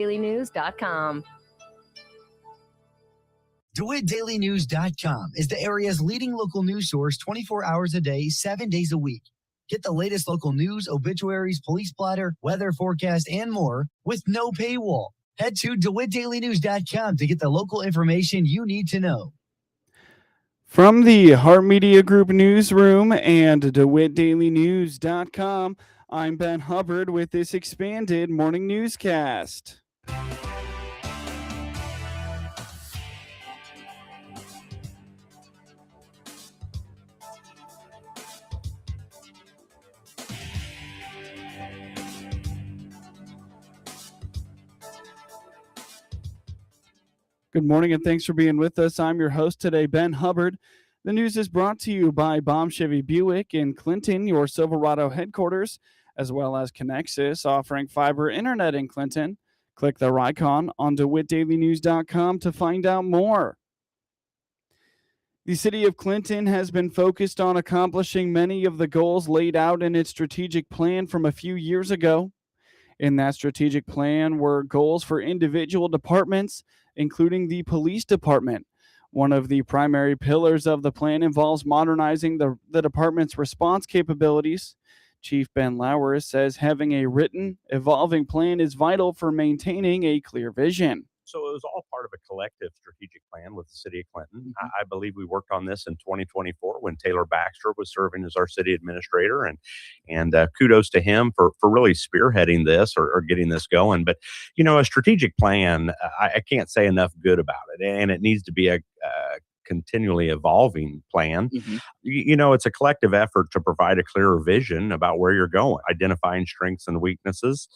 DeWittDailyNews.com. DeWittDailyNews.com is the area's leading local news source 24 hours a day, 7 days a week. Get the latest local news, obituaries, police blotter, weather forecast, and more with no paywall. Head to DeWittDailyNews.com to get the local information you need to know. From the Heart Media Group newsroom and DeWittDailyNews.com, I'm Ben Hubbard with this expanded morning newscast. Good morning and thanks for being with us. I'm your host today, Ben Hubbard. The news is brought to you by Baum Chevy Buick in Clinton, your Silverado headquarters, as well as Connexus, offering fiber internet in Clinton. Click their icon on DeWittDailyNews.com to find out more. The city of Clinton has been focused on accomplishing many of the goals laid out in its strategic plan from a few years ago. In that strategic plan were goals for individual departments, including the police department. One of the primary pillars of the plan involves modernizing the department's response capabilities. Chief Ben Lauer says having a written, evolving plan is vital for maintaining a clear vision. So it was all part of a collective strategic plan with the city of Clinton. I believe we worked on this in 2024 when Taylor Baxter was serving as our city administrator, and kudos to him for really spearheading this or getting this going. But, you know, a strategic plan, I can't say enough good about it, and it needs to be a continually evolving plan. You know, it's a collective effort to provide a clearer vision about where you're going, identifying strengths and weaknesses,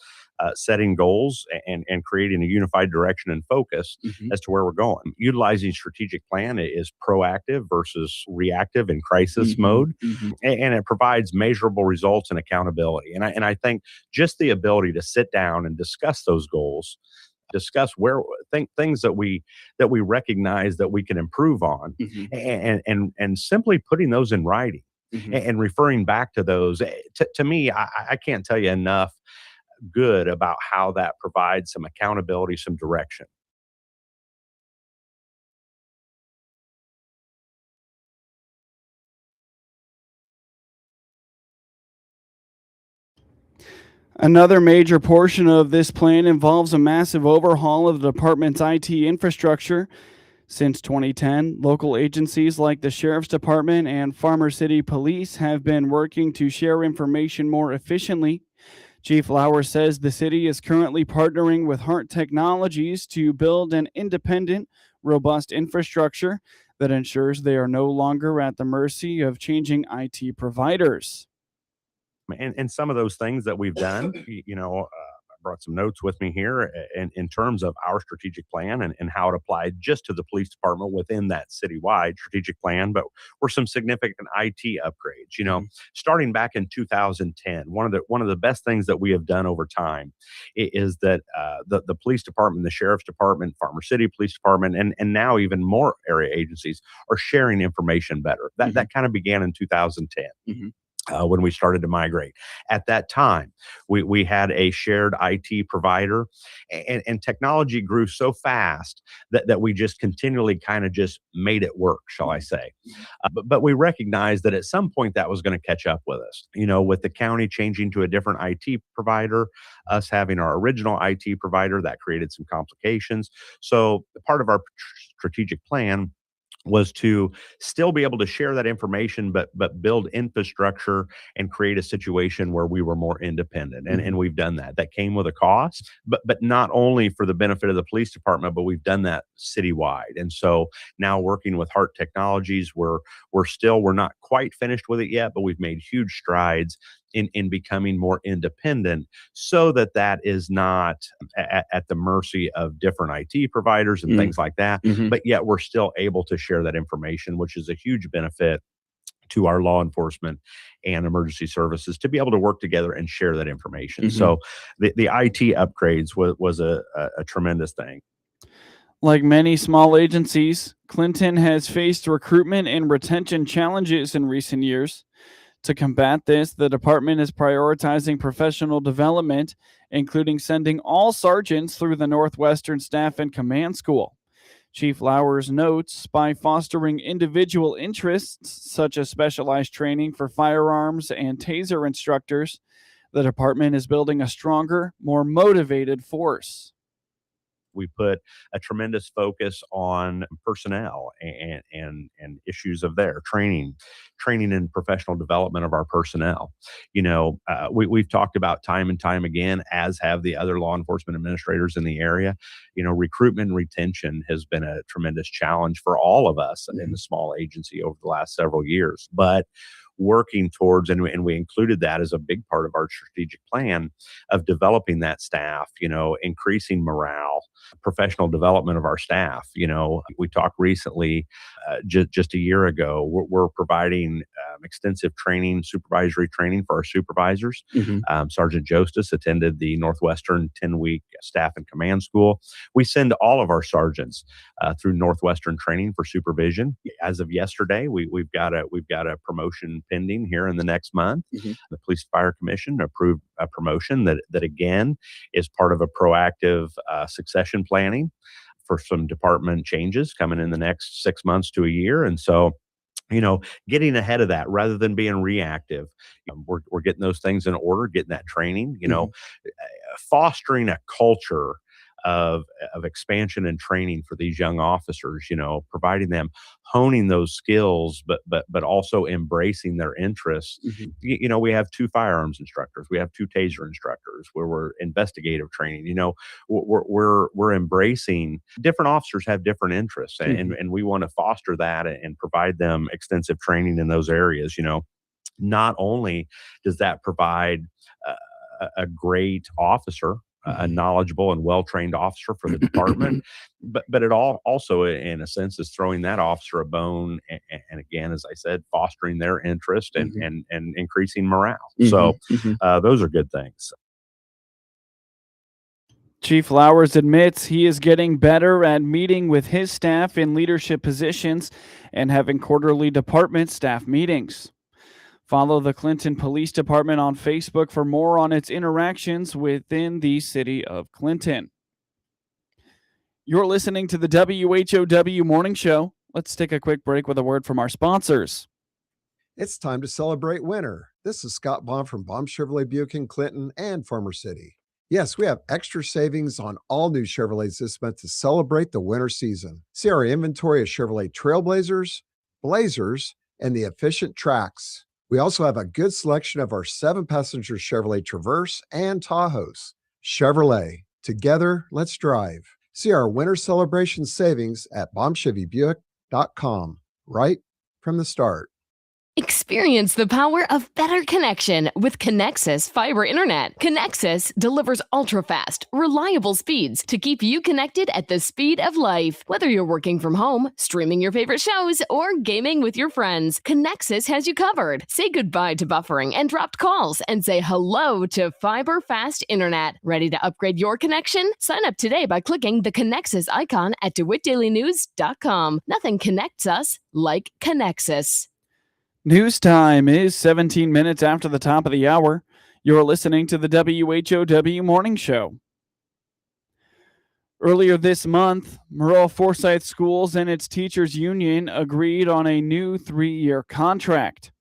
setting goals, and creating a unified direction and focus as to where we're going. Utilizing strategic plan is proactive versus reactive in crisis mode, and it provides measurable results and accountability. And I think just the ability to sit down and discuss those goals, discuss things that we recognize that we can improve on, and simply putting those in writing and referring back to those. To me, I can't tell you enough good about how that provides some accountability, some direction. Another major portion of this plan involves a massive overhaul of the department's IT infrastructure. Since 2010, local agencies like the Sheriff's Department and Farmer City Police have been working to share information more efficiently. Chief Lauer says the city is currently partnering with Heart Technologies to build an independent, robust infrastructure that ensures they are no longer at the mercy of changing IT providers. And some of those things that we've done, you know, I brought some notes with me here in terms of our strategic plan and how it applied just to the police department within that citywide strategic plan, but were some significant IT upgrades. You know, starting back in 2010, one of the best things that we have done over time is that the police department, the Sheriff's Department, Farmer City Police Department, and now even more area agencies are sharing information better. That kind of began in 2010. When we started to migrate. At that time, we had a shared IT provider, and technology grew so fast that we just continually kind of just made it work, shall I say. But we recognized that at some point that was going to catch up with us. You know, with the county changing to a different IT provider, us having our original IT provider, that created some complications. So part of our strategic plan was to still be able to share that information, but build infrastructure and create a situation where we were more independent. And we've done that. That came with a cost, but not only for the benefit of the police department, but we've done that citywide. And so now working with Heart Technologies, we're not quite finished with it yet, but we've made huge strides in becoming more independent so that is not at the mercy of different IT providers and things like that. But yet we're still able to share that information, which is a huge benefit to our law enforcement and emergency services to be able to work together and share that information. So the IT upgrades was a tremendous thing. Like many small agencies, Clinton has faced recruitment and retention challenges in recent years. To combat this, the department is prioritizing professional development, including sending all sergeants through the Northwestern Staff and Command School. Chief Lowers notes, by fostering individual interests, such as specialized training for firearms and taser instructors, the department is building a stronger, more motivated force. We put a tremendous focus on personnel and issues of their training and professional development of our personnel. We've talked about time and time again, as have the other law enforcement administrators in the area. Recruitment and retention has been a tremendous challenge for all of us in the small agency over the last several years. But working towards, and we included that as a big part of our strategic plan of developing that staff, increasing morale, professional development of our staff. We talked recently, just a year ago, we're providing extensive training, supervisory training for our supervisors. Sergeant Jostis attended the Northwestern 10-week staff and command school. We send all of our sergeants through Northwestern training for supervision. As of yesterday, we've got a promotion pending here in the next month. The Police Fire Commission approved a promotion that again is part of a proactive succession planning for some department changes coming in the next 6 months to a year. And so, getting ahead of that rather than being reactive, we're getting those things in order, getting that training, fostering a culture of expansion and training for these young officers, providing them, honing those skills, but also embracing their interests. We have 2 firearms instructors, we have 2 taser instructors, where we're investigative training. We're embracing different officers have different interests, and we want to foster that and provide them extensive training in those areas. Not only does that provide a great officer, a knowledgeable and well-trained officer for the department, but it also, in a sense, is throwing that officer a bone, and again, as I said, fostering their interest and increasing morale. So those are good things. Chief Lowers admits he is getting better at meeting with his staff in leadership positions and having quarterly department staff meetings. Follow the Clinton Police Department on Facebook for more on its interactions within the city of Clinton. You're listening to the WHOW Morning Show. Let's take a quick break with a word from our sponsors. It's time to celebrate winter. This is Scott Baum from Baum Chevrolet Buick in Clinton and Farmer City. Yes, we have extra savings on all new Chevrolets this month to celebrate the winter season. See our inventory of Chevrolet Trailblazers, Blazers, and the efficient Trax. We also have a good selection of our 7-passenger Chevrolet Traverse and Tahoes. Chevrolet, together, let's drive. See our winter celebration savings at BaumChevyBuick.com right from the start. Experience the power of better connection with Connexus Fiber Internet. Connexus delivers ultra-fast, reliable speeds to keep you connected at the speed of life. Whether you're working from home, streaming your favorite shows, or gaming with your friends, Connexus has you covered. Say goodbye to buffering and dropped calls and say hello to fiber fast internet. Ready to upgrade your connection? Sign up today by clicking the Connexus icon at DeWittDailyNews.com. Nothing connects us like Connexus. News time is 17 minutes after the top of the hour. You're listening to the WHOW Morning Show. Earlier this month, Maroa-Forsyth Schools and its teachers union agreed on a new 3-year contract.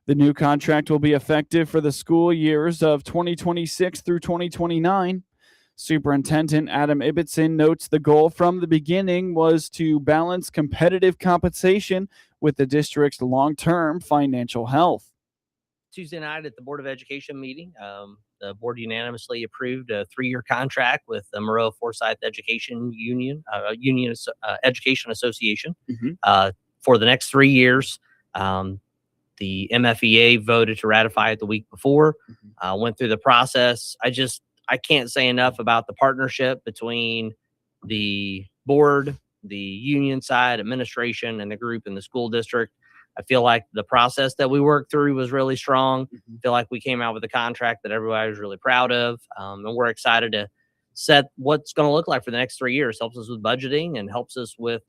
The new contract will be effective for the school years of 2026 through 2029. Superintendent Adam Ibbotson notes the goal from the beginning was to balance competitive compensation with the district's long-term financial health. Tuesday night at the Board of Education meeting, the board unanimously approved a 3-year contract with the Maroa-Forsyth Education Union, Education Association, for the next 3 years. The MFEA voted to ratify it the week before, went through the process. I can't say enough about the partnership between the board, the union side, administration, and the group in the school district. I feel like the process that we worked through was really strong. I feel like we came out with a contract that everybody was really proud of. And we're excited to set what's going to look like for the next 3 years. Helps us with budgeting and helps us with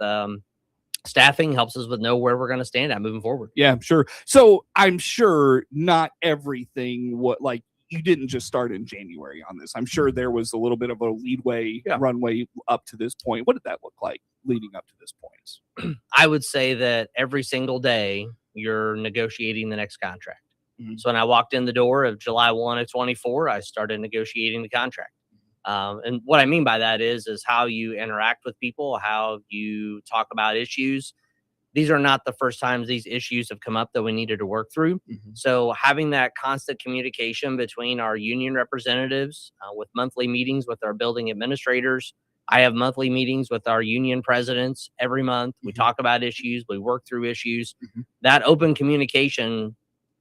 staffing helps us with know where we're going to stand at moving forward. Yeah, sure. So I'm sure not everything like you didn't just start in January on this. I'm sure there was a little bit of a runway up to this point. What did that look like leading up to this point? I would say that every single day you're negotiating the next contract. Mhm. So when I walked in the door of July 1 of 24, I started negotiating the contract. And what I mean by that is how you interact with people, how you talk about issues. These are not the first times these issues have come up that we needed to work through. Mhm. So having that constant communication between our union representatives with monthly meetings with our building administrators. I have monthly meetings with our union presidents every month. We talk about issues. We work through issues. That open communication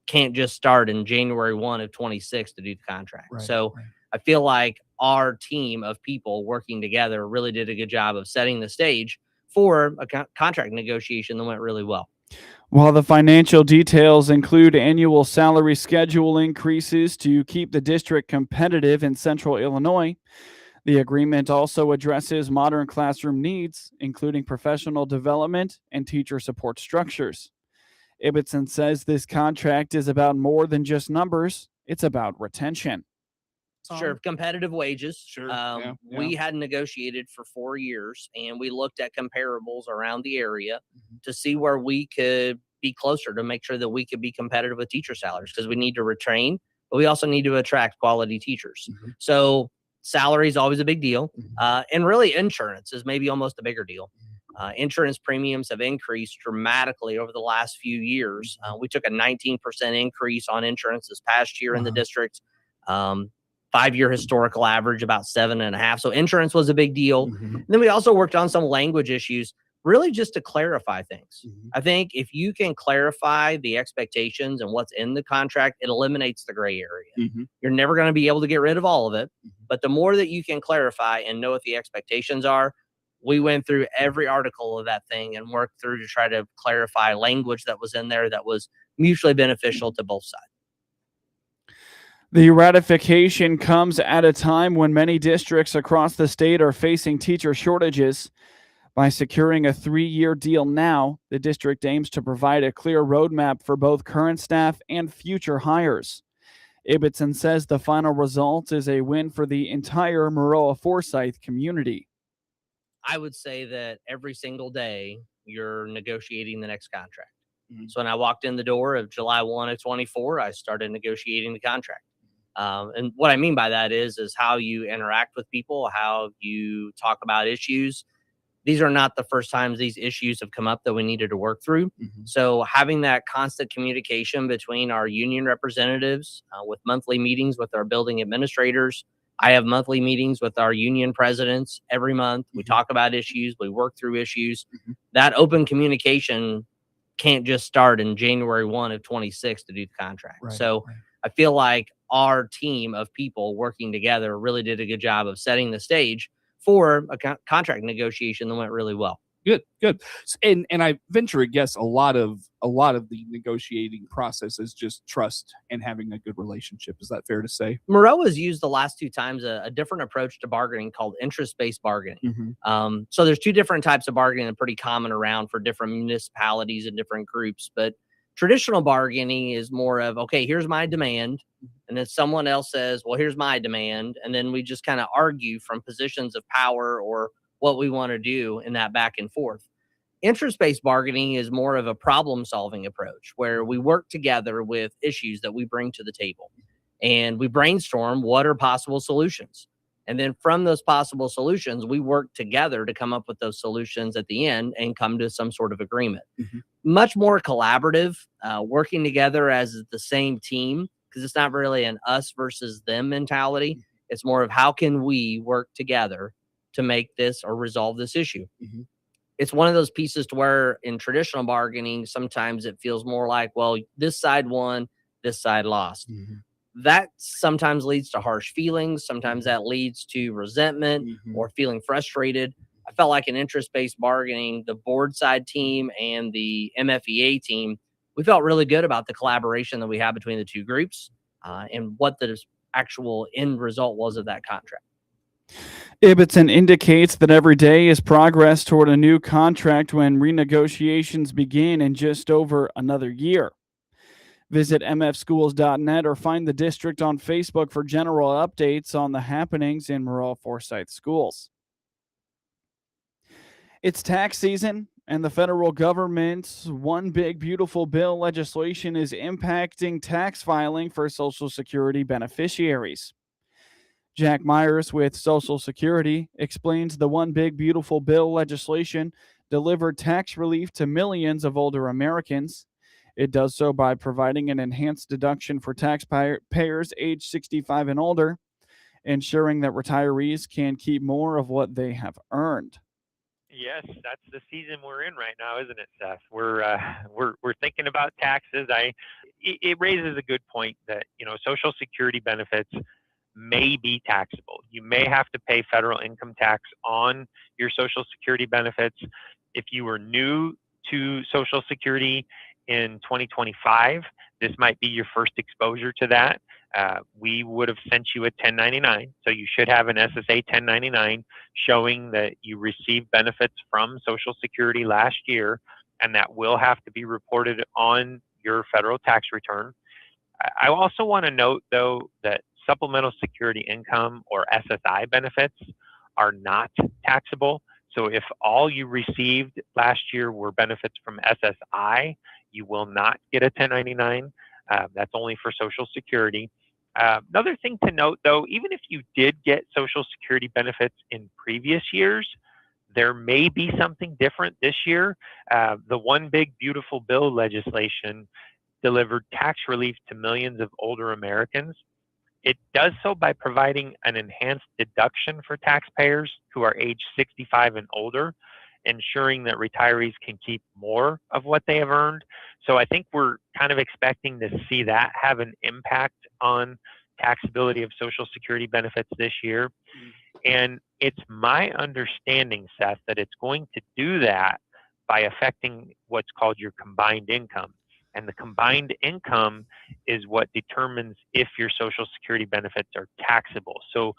can't just start in January 1 of 26 to do the contract. So I feel like our team of people working together really did a good job of setting the stage for a contract negotiation that went really well. While the financial details include annual salary schedule increases to keep the district competitive in Central Illinois, the agreement also addresses modern classroom needs, including professional development and teacher support structures. Ibbotson says this contract is about more than just numbers, it's about retention. Sure, competitive wages. Sure. We had negotiated for 4 years, and we looked at comparables around the area to see where we could be closer to make sure that we could be competitive with teacher salaries, because we need to retrain, but we also need to attract quality teachers. So salary is always a big deal. And really insurance is maybe almost a bigger deal. Insurance premiums have increased dramatically over the last few years. We took a 19% increase on insurance this past year in the district. 5-year historical average about 7.5. So insurance was a big deal. And then we also worked on some language issues, really just to clarify things. I think if you can clarify the expectations and what's in the contract, it eliminates the gray area. You're never going to be able to get rid of all of it, but the more that you can clarify and know what the expectations are, we went through every article of that thing and worked through to try to clarify language that was in there that was mutually beneficial to both sides. The ratification comes at a time when many districts across the state are facing teacher shortages. By securing a 3-year deal now, the district aims to provide a clear roadmap for both current staff and future hires. Ibbotson says the final result is a win for the entire Maroa-Forsyth community. I would say that every single day you're negotiating the next contract. So when I walked in the door of July 1 of 24, I started negotiating the contract. And what I mean by that is how you interact with people, how you talk about issues. These are not the first times these issues have come up that we needed to work through. So having that constant communication between our union representatives with monthly meetings with our building administrators. I have monthly meetings with our union presidents every month. We talk about issues. We work through issues. That open communication can't just start in January 1 of 26 to do the contract. I feel like our team of people working together really did a good job of setting the stage for a contract negotiation that went really well. Good. And I venture to guess a lot of the negotiating process is just trust and having a good relationship. Is that fair to say? Maroa has used the last 2 times a different approach to bargaining called interest-based bargaining. So there's 2 different types of bargaining that are pretty common around for different municipalities and different groups. But traditional bargaining is more of, okay, here's my demand. And then someone else says, well, here's my demand. And then we just kind of argue from positions of power or what we want to do in that back and forth. Interest-based bargaining is more of a problem-solving approach where we work together with issues that we bring to the table and we brainstorm what are possible solutions. And then from those possible solutions, we work together to come up with those solutions at the end and come to some sort of agreement. Much more collaborative, working together as the same team, because it's not really an us versus them mentality. It's more of how can we work together to make this or resolve this issue. It's one of those pieces to where in traditional bargaining, sometimes it feels more like, well, this side won, this side lost. That sometimes leads to harsh feelings. Sometimes that leads to resentment or feeling frustrated. I felt like in interest-based bargaining, the board side team and the MFEA team, we felt really good about the collaboration that we had between the 2 groups and what the actual end result was of that contract. Ibbotson indicates that every day is progress toward a new contract when renegotiations begin in just over another year. Visit mfschools.net or find the district on Facebook for general updates on the happenings in Maroa-Forsyth schools. It's tax season, and the federal government's One Big Beautiful Bill legislation is impacting tax filing for Social Security beneficiaries. Jack Myers with Social Security explains the One Big Beautiful Bill legislation delivered tax relief to millions of older Americans. It does so by providing an enhanced deduction for taxpayers age 65 and older, ensuring that retirees can keep more of what they have earned. Yes, that's the season we're in right now, isn't it, Seth? We're thinking about taxes. It raises a good point that Social Security benefits may be taxable. You may have to pay federal income tax on your Social Security benefits. If you were new to Social Security in 2025, this might be your first exposure to that. We would have sent you a 1099, so you should have an SSA 1099 showing that you received benefits from Social Security last year, and that will have to be reported on your federal tax return. I also want to note, though, that supplemental security income or SSI benefits are not taxable. So if all you received last year were benefits from SSI, you will not get a 1099. That's only for Social Security. Another thing to note, though, even if you did get Social Security benefits in previous years, there may be something different this year. The One Big Beautiful Bill legislation delivered tax relief to millions of older Americans. It does so by providing an enhanced deduction for taxpayers who are age 65 and older, ensuring that retirees can keep more of what they have earned. So I think we're kind of expecting to see that have an impact on taxability of Social Security benefits this year. And it's my understanding, Seth, that it's going to do that by affecting what's called your combined income. And the combined income is what determines if your Social Security benefits are taxable. So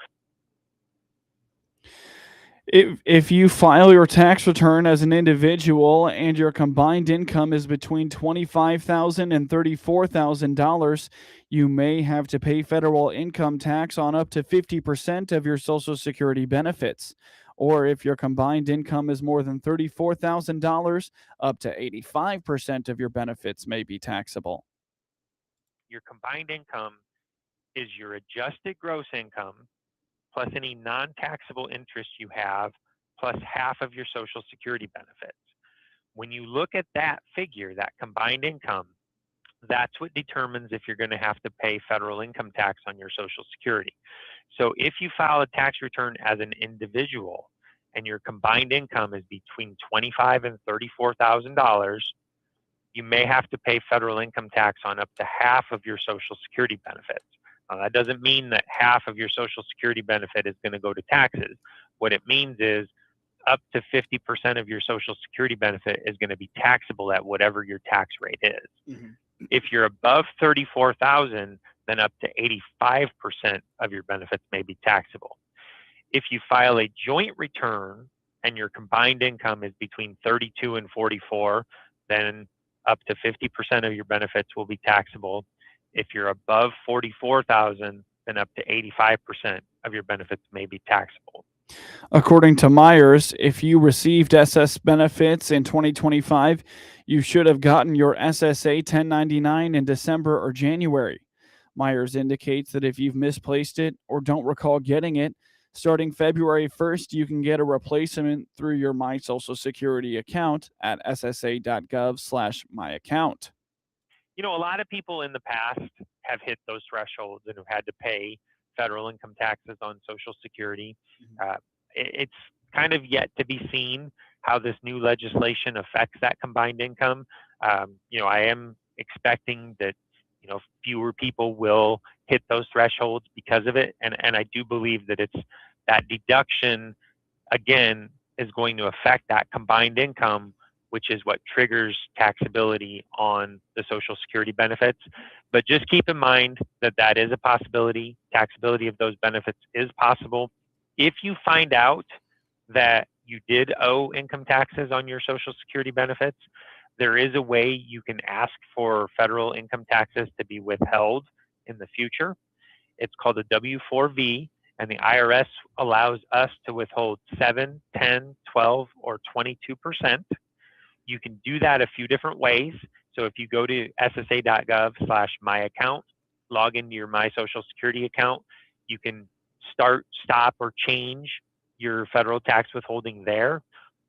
if you file your tax return as an individual and your combined income is between $25,000 and $34,000, you may have to pay federal income tax on up to 50% of your Social Security benefits. Or if your combined income is more than $34,000, up to 85% of your benefits may be taxable. your combined income is your adjusted gross income plus any non-taxable interest you have, plus half of your Social Security benefits. When you look at that figure, that combined income, that's what determines if you're going to have to pay federal income tax on your Social Security. So if you file a tax return as an individual and your combined income is between $25,000 and $34,000, you may have to pay federal income tax on up to half of your Social Security benefits. That doesn't mean that half of your Social Security benefit is going to go to taxes. What it means is up to 50% of your Social Security benefit is going to be taxable at whatever your tax rate is. Mm-hmm. If you're above 34,000, then up to 85% of your benefits may be taxable. If you file a joint return and your combined income is between 32 and 44, then up to 50% of your benefits will be taxable. If you're above 44,000, then up to 85% of your benefits may be taxable. According to Myers, if you received SS benefits in 2025, you should have gotten your SSA 1099 in December or January. Myers indicates that if you've misplaced it or don't recall getting it, starting February 1st, you can get a replacement through your My Social Security account at ssa.gov/myaccount. A lot of people in the past have hit those thresholds and have had to pay federal income taxes on Social Security. It's kind of yet to be seen how this new legislation affects that combined income. I am expecting that, fewer people will hit those thresholds because of it. And I do believe that it's that deduction, again, is going to affect that combined income, which is what triggers taxability on the Social Security benefits. But just keep in mind that that is a possibility. Taxability of those benefits is possible. If you find out that you did owe income taxes on your Social Security benefits, there is a way you can ask for federal income taxes to be withheld in the future. It's called a W-4V, and the IRS allows us to withhold 7, 10, 12, or 22%. You can do that a few different ways. So if you go to ssa.gov/myaccount, log into your My Social Security account, you can start, stop, or change your federal tax withholding there.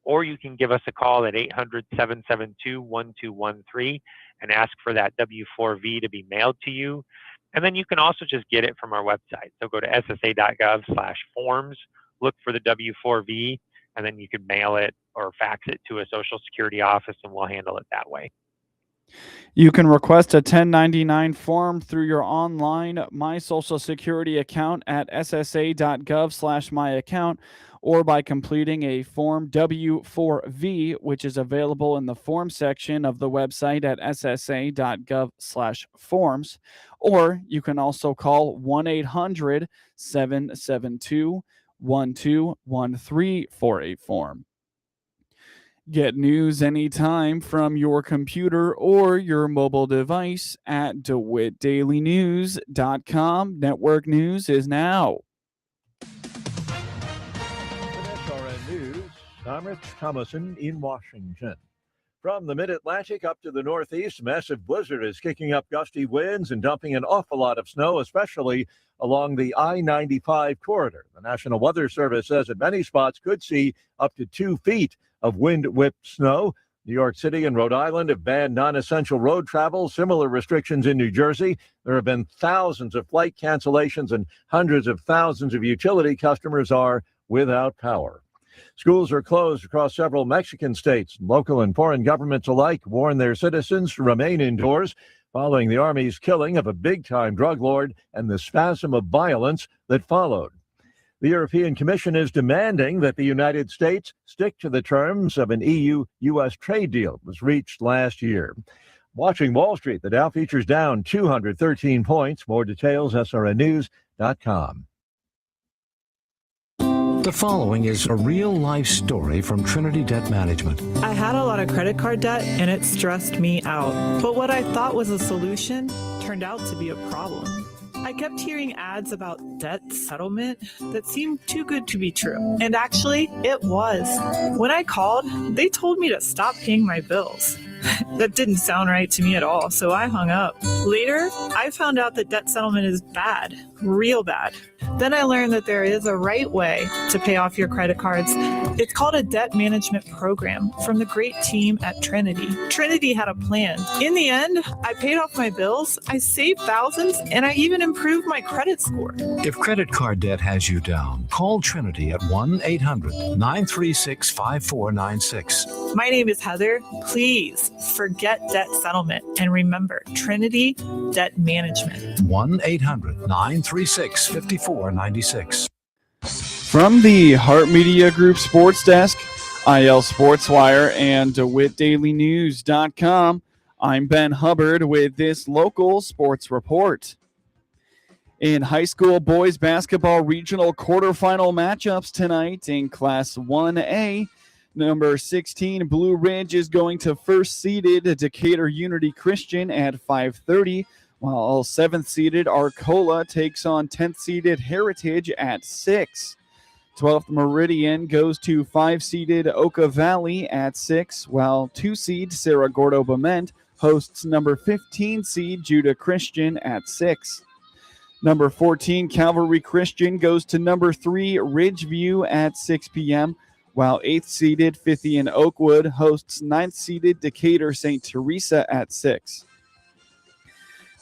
Or you can give us a call at 800-772-1213 and ask for that W-4V to be mailed to you. And then you can also just get it from our website. So go to ssa.gov/forms, look for the W-4V, and then you can mail it or fax it to a Social Security office, and we'll handle it that way. You can request a 1099 form through your online My Social Security account at ssa.gov/myaccount or by completing a Form W-4V, which is available in the form section of the website at ssa.gov/forms. Or you can also call 1-800-772-1213 for a form. Get news anytime from your computer or your mobile device at DeWittDailyNews.com. Network news is now. SRN News, I'm Rich Thomason in Washington. From the mid-Atlantic up to the Northeast, massive blizzard is kicking up gusty winds and dumping an awful lot of snow, especially along the I-95 corridor. The National Weather Service says that many spots could see up to 2 feet of wind-whipped snow. New York City and Rhode Island have banned non-essential road travel. Similar restrictions in New Jersey. There have been thousands of flight cancellations and hundreds of thousands of utility customers are without power. Schools are closed across several Mexican states. Local and foreign governments alike warn their citizens to remain indoors following the Army's killing of a big-time drug lord and the spasm of violence that followed. The European Commission is demanding that the United States stick to the terms of an EU-U.S. trade deal that was reached last year. Watching Wall Street, the Dow features down 213 points. More details, srnnews.com. The following is a real-life story from Trinity Debt Management. I had a lot of credit card debt, and it stressed me out. But what I thought was a solution turned out to be a problem. I kept hearing ads about debt settlement that seemed too good to be true. And actually, it was. When I called, they told me to stop paying my bills. That didn't sound right to me at all, so I hung up. Later, I found out that debt settlement is bad, real bad. Then I learned that there is a right way to pay off your credit cards. It's called a debt management program from the great team at Trinity. Trinity had a plan. In the end, I paid off my bills, I saved thousands, and I even improved my credit score. If credit card debt has you down, call Trinity at 1-800-936-5496. My name is Heather. Please forget debt settlement and remember Trinity Debt Management. 1-800-936-5496. From the Hart Media Group Sports Desk, IL Sports Wire, and DeWittDailyNews.com, I'm Ben Hubbard with this local sports report. In high school boys basketball regional quarterfinal matchups tonight in Class 1A, number 16 Blue Ridge is going to first-seeded Decatur Unity Christian at 5:30, while 7th-seeded Arcola takes on 10th-seeded Heritage at 6. 12th Meridian goes to 5-seeded Oka Valley at 6, while 2-seed Cerro Gordo Bement hosts number 15-seed Judah Christian at 6. Number 14 Calvary Christian goes to number 3 Ridgeview at 6 p.m., while 8th-seeded Fithian Oakwood hosts 9th-seeded Decatur St. Teresa at 6.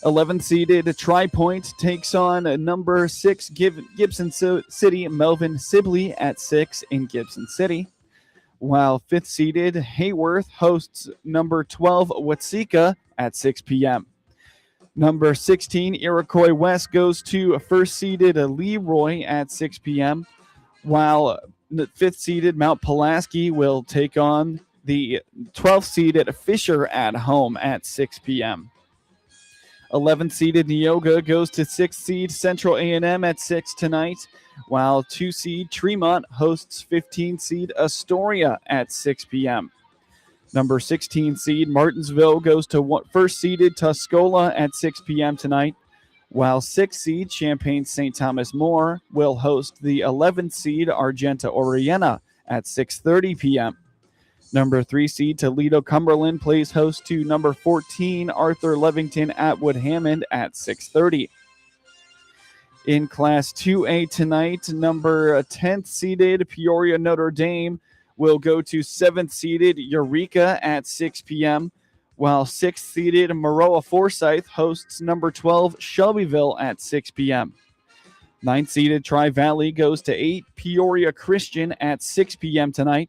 11th-seeded Tri-Point takes on number 6 Gibson City Melvin Sibley at 6 in Gibson City, while 5th-seeded Hayworth hosts number 12 Watseka at 6 p.m. Number 16 Iroquois West goes to 1st-seeded Leroy at 6 p.m., while 5th-seeded Mount Pulaski will take on the 12th-seeded Fisher at home at 6 p.m. 11th seeded Neoga goes to 6th seed Central A&M at 6 tonight, while 2 seed Tremont hosts 15th seed Astoria at 6 p.m. Number 16 seed Martinsville goes to 1st seeded Tuscola at 6 p.m. tonight, while 6th seed Champaign St. Thomas More will host the 11th seed Argenta Oriena at 6:30 p.m. Number 3 seed Toledo Cumberland plays host to number 14 Arthur Levington Atwood Hammond at 6:30. In Class 2A tonight, number 10th seeded Peoria Notre Dame will go to 7th seeded Eureka at 6 p.m., while 6th seeded Maroa-Forsyth hosts number 12 Shelbyville at 6 p.m. 9th seeded Tri-Valley goes to 8 Peoria Christian at 6 p.m. tonight,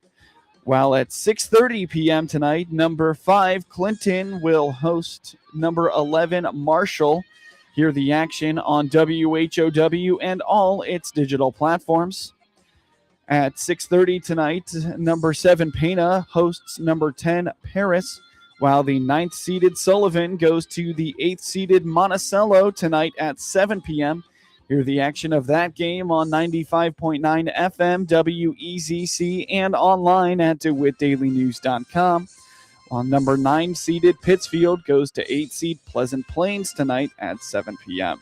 while at 6:30 p.m. tonight, number 5 Clinton will host number 11 Marshall. Hear the action on WHOW and all its digital platforms. At 6:30 tonight, number 7 Pana hosts number 10 Paris, while the 9th seeded Sullivan goes to the 8th seeded Monticello tonight at 7 p.m. Hear the action of that game on 95.9 FM WEZC and online at DeWittDailyNews.com. While number 9 seeded Pittsfield goes to 8 seed Pleasant Plains tonight at 7 p.m.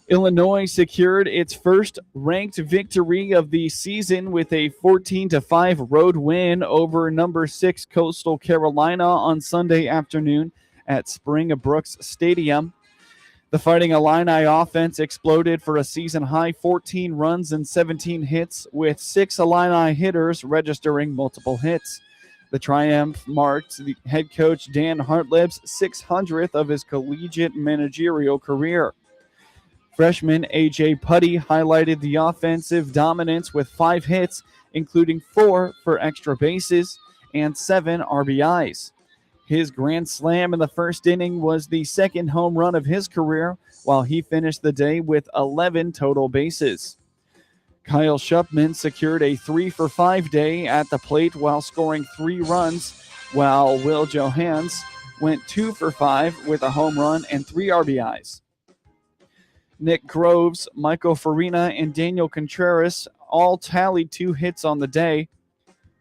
Illinois secured its first ranked victory of the season with a 14-5 road win over number 6 Coastal Carolina on Sunday afternoon at Springbrooks Stadium. The Fighting Illini offense exploded for a season-high 14 runs and 17 hits, with 6 Illini hitters registering multiple hits. The triumph marked the head coach Dan Hartleb's 600th of his collegiate managerial career. Freshman A.J. Putty highlighted the offensive dominance with 5 hits, including 4 for extra bases and 7 RBIs. His grand slam in the first inning was the second home run of his career, while he finished the day with 11 total bases. Kyle Shupman secured a 3-for-5 day at the plate while scoring 3 runs, while Will Johans went 2-for-5 with a home run and 3 RBIs. Nick Groves, Michael Farina, and Daniel Contreras all tallied 2 hits on the day.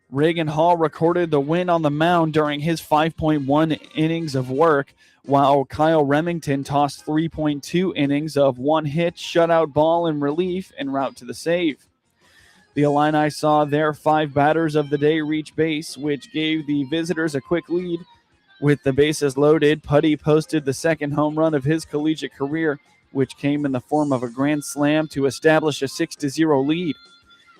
Reagan Hall recorded the win on the mound during his 5.1 innings of work, while Kyle Remington tossed 3.2 innings of 1 hit, shutout ball in relief en route to the save. The Illini saw their 5 batters of the day reach base, which gave the visitors a quick lead. With the bases loaded, Putty posted the second home run of his collegiate career, which came in the form of a grand slam to establish a 6-0 lead.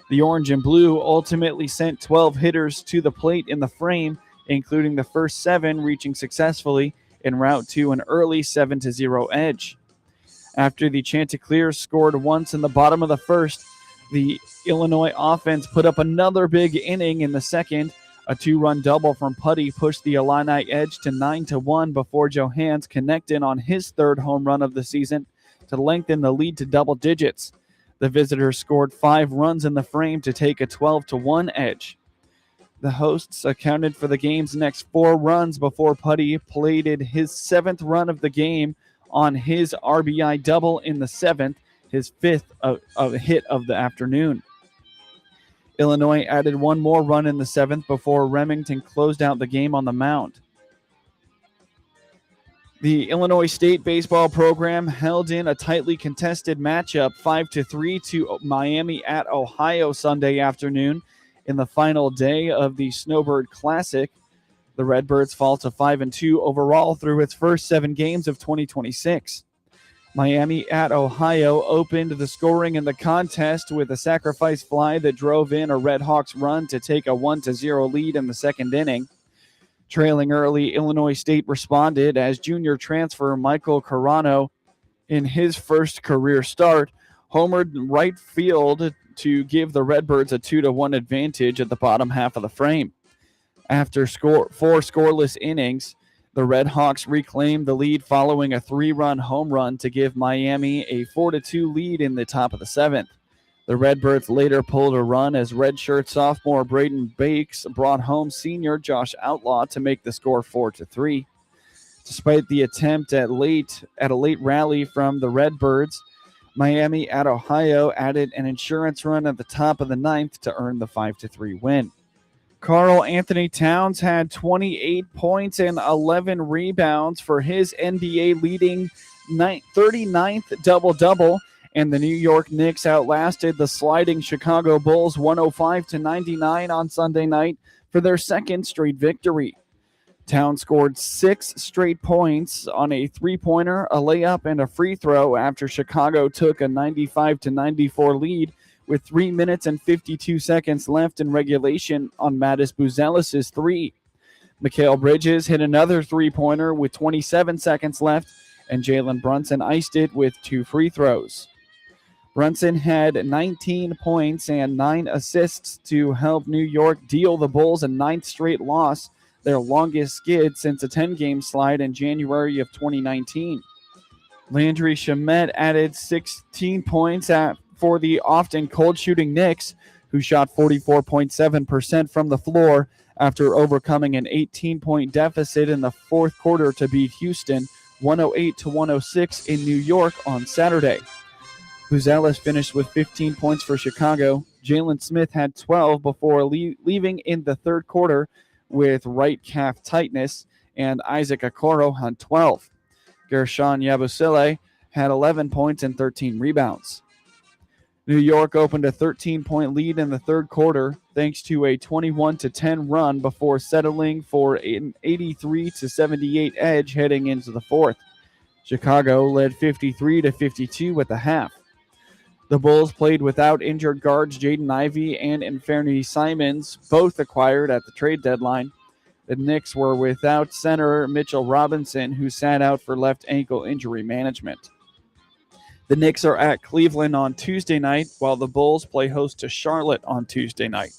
The orange and blue ultimately sent 12 hitters to the plate in the frame, including the first 7 reaching successfully en route to an early 7-0 edge. After the Chanticleers scored once in the bottom of the first, the Illinois offense put up another big inning in the second. A 2-run double from Putty pushed the Illini edge to 9-1 before Johans connected on his 3rd home run of the season to lengthen the lead to double digits. The visitors scored 5 runs in the frame to take a 12-1 edge. The hosts accounted for the game's next 4 runs before Putty plated his 7th run of the game on his RBI double in the 7th, his 5th hit of the afternoon. Illinois added 1 more run in the 7th before Remington closed out the game on the mound. The Illinois State baseball program held in a tightly contested matchup 5-3 to Miami at Ohio Sunday afternoon in the final day of the Snowbird Classic. The Redbirds fall to 5-2 overall through its first 7 games of 2026. Miami at Ohio opened the scoring in the contest with a sacrifice fly that drove in a Red Hawks run to take a 1-0 lead in the second inning. Trailing early, Illinois State responded as junior transfer Michael Carano, in his first career start, homered right field to give the Redbirds a 2-1 advantage at the bottom half of the frame. After 4 scoreless innings, the Red Hawks reclaimed the lead following a 3-run home run to give Miami a 4-2 lead in the top of the 7th. The Redbirds later pulled a run as redshirt sophomore Braden Bakes brought home senior Josh Outlaw to make the score 4-3. Despite the attempt at a late rally from the Redbirds, Miami at Ohio added an insurance run at the top of the ninth to earn the 5-3 win. Karl Anthony Towns had 28 points and 11 rebounds for his NBA leading 39th double-double, and the New York Knicks outlasted the sliding Chicago Bulls 105-99 on Sunday night for their second straight victory. Towns scored 6 straight points on a three-pointer, a layup, and a free throw after Chicago took a 95-94 lead with 3 minutes and 52 seconds left in regulation on Mattis Buzelis' three. Mikal Bridges hit another three-pointer with 27 seconds left, and Jalen Brunson iced it with 2 free throws. Brunson had 19 points and 9 assists to help New York deal the Bulls a 9th straight loss, their longest skid since a 10-game slide in January of 2019. Landry Shamet added 16 points for the often cold-shooting Knicks, who shot 44.7% from the floor after overcoming an 18-point deficit in the fourth quarter to beat Houston 108-106 in New York on Saturday. Buzelis finished with 15 points for Chicago. Jalen Smith had 12 before leaving in the third quarter with right calf tightness, and Isaac Okoro had 12. Gershon Yabusele had 11 points and 13 rebounds. New York opened a 13-point lead in the third quarter thanks to a 21-10 run before settling for an 83-78 edge heading into the fourth. Chicago led 53-52 at the half. The Bulls played without injured guards Jaden Ivey and Anfernee Simons, both acquired at the trade deadline. The Knicks were without center Mitchell Robinson, who sat out for left ankle injury management. The Knicks are at Cleveland on Tuesday night, while the Bulls play host to Charlotte on Tuesday night.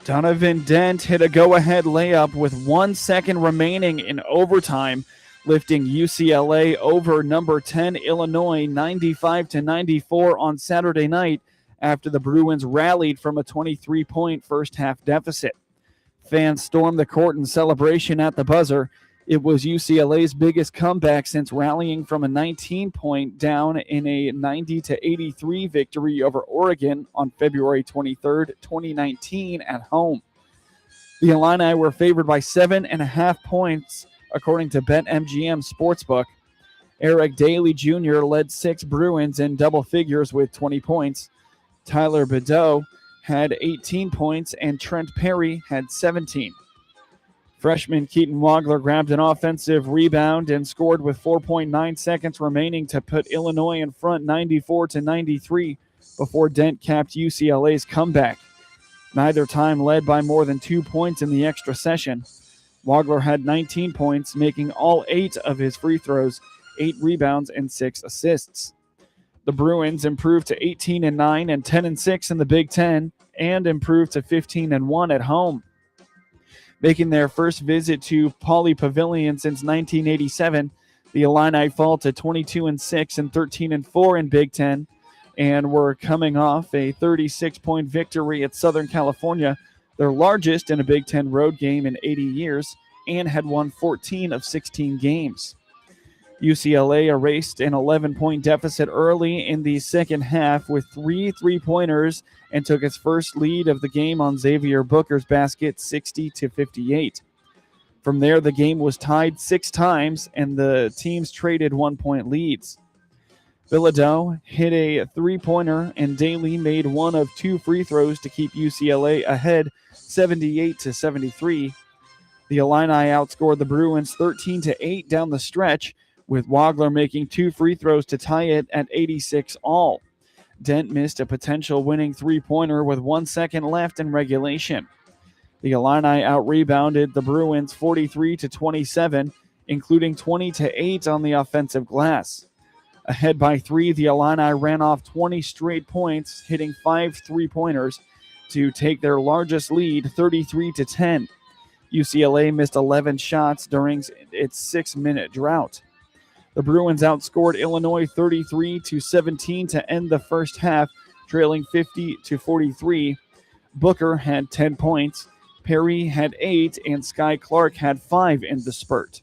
Donovan Dent hit a go-ahead layup with 1 second remaining in overtime, lifting UCLA over number 10 Illinois 95-94 on Saturday night after the Bruins rallied from a 23-point first-half deficit. Fans stormed the court in celebration at the buzzer. It was UCLA's biggest comeback since rallying from a 19-point down in a 90-83 victory over Oregon on February 23, 2019 at home. The Illini were favored by 7.5 points, according to BetMGM Sportsbook. Eric Daly Jr. led 6 Bruins in double figures with 20 points. Tyler Bedeau had 18 points, and Trent Perry had 17. Freshman Keaton Wagler grabbed an offensive rebound and scored with 4.9 seconds remaining to put Illinois in front 94-93 before Dent capped UCLA's comeback. Neither time led by more than 2 points in the extra session. Wagler had 19 points, making all 8 of his free throws, 8 rebounds, and 6 assists. The Bruins improved to 18-9 and 10-6 in the Big Ten and improved to 15-1 at home. Making their first visit to Pauley Pavilion since 1987, the Illini fall to 22-6 and 13-4 in Big Ten, and were coming off a 36-point victory at Southern California, their largest in a Big Ten road game in 80 years, and had won 14 of 16 games. UCLA erased an 11-point deficit early in the second half with 3 three-pointers and took its first lead of the game on Xavier Booker's basket, 60-58. From there, the game was tied 6 times, and the teams traded 1-point leads. Bilodeau hit a three-pointer, and Daly made 1 of 2 free throws to keep UCLA ahead, 78-73. The Illini outscored the Bruins 13-8 down the stretch, with Wagler making 2 free throws to tie it at 86 all. Dent missed a potential winning three-pointer with 1 second left in regulation. The Illini out-rebounded the Bruins 43-27, including 20-8 on the offensive glass. Ahead by 3, the Illini ran off 20 straight points, hitting 5 three-pointers to take their largest lead, 33-10. UCLA missed 11 shots during its 6-minute drought. The Bruins outscored Illinois 33-17 to end the first half, trailing 50-43. Booker had 10 points, Perry had 8, and Sky Clark had 5 in the spurt.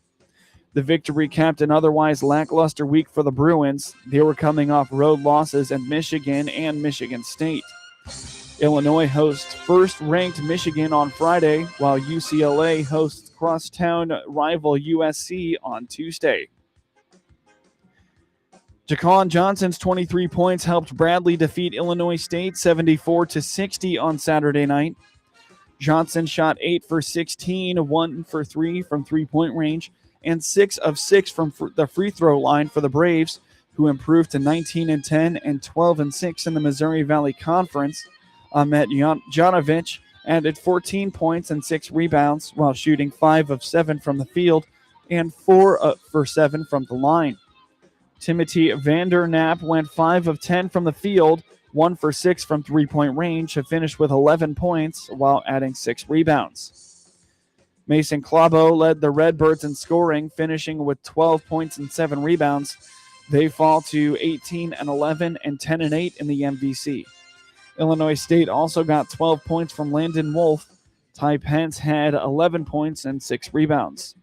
The victory capped an otherwise lackluster week for the Bruins. They were coming off road losses at Michigan and Michigan State. Illinois hosts first-ranked Michigan on Friday, while UCLA hosts crosstown rival USC on Tuesday. Jaquan Johnson's 23 points helped Bradley defeat Illinois State 74-60 on Saturday night. Johnson shot 8 for 16, 1 for 3 from three-point range, and 6 of 6 from the free throw line for the Braves, who improved to 19-10 and 12-6 in the Missouri Valley Conference. Ahmet Janovic added 14 points and 6 rebounds while shooting 5 of 7 from the field and 4 for 7 from the line. Timothy Vanderknapp went 5 of 10 from the field, 1 for 6 from three-point range, to finish with 11 points while adding 6 rebounds. Mason Clabo led the Redbirds in scoring, finishing with 12 points and 7 rebounds. They fall to 18-11 and 10-8 in the MVC. Illinois State also got 12 points from Landon Wolf. Ty Pence had 11 points and 6 rebounds.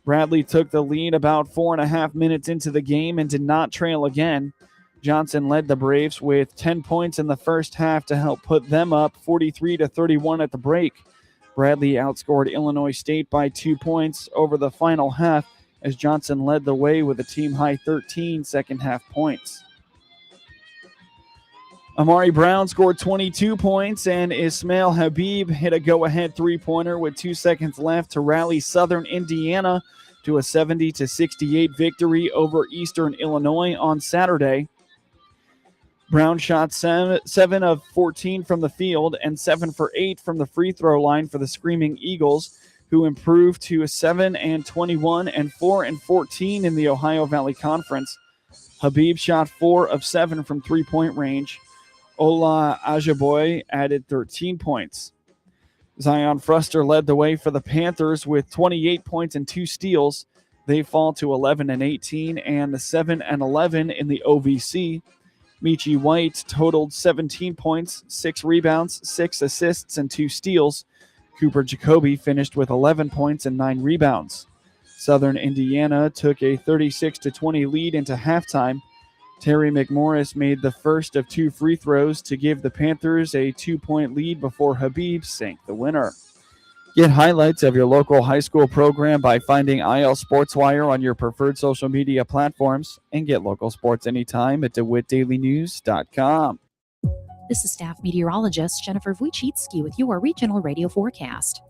Bradley took the lead about 4.5 minutes into the game and did not trail again. Johnson led the Braves with 10 points in the first half to help put them up 43-31 at the break. Bradley outscored Illinois State by 2 points over the final half as Johnson led the way with a team-high 13 second-half points. Amari Brown scored 22 points, and Ismail Habib hit a go-ahead three-pointer with 2 seconds left to rally Southern Indiana to a 70-68 victory over Eastern Illinois on Saturday. Brown shot 7 of 14 from the field and 7 for 8 from the free throw line for the Screaming Eagles, who improved to 7-21 and 4-14 in the Ohio Valley Conference. Habib shot 4 of 7 from three-point range. Ola Ajaboy added 13 points. Zion Fruster led the way for the Panthers with 28 points and 2 steals. They fall to 11-18 and 7-11 in the OVC. Michi White totaled 17 points, 6 rebounds, 6 assists, and 2 steals. Cooper Jacoby finished with 11 points and 9 rebounds. Southern Indiana took a 36-20 lead into halftime. Terry McMorris made the first of 2 free throws to give the Panthers a 2-point lead before Habib sank the winner. Get highlights of your local high school program by finding IL SportsWire on your preferred social media platforms, and get local sports anytime at DeWittDailyNews.com. This is staff meteorologist Jennifer Wojcicki with your regional radio forecast.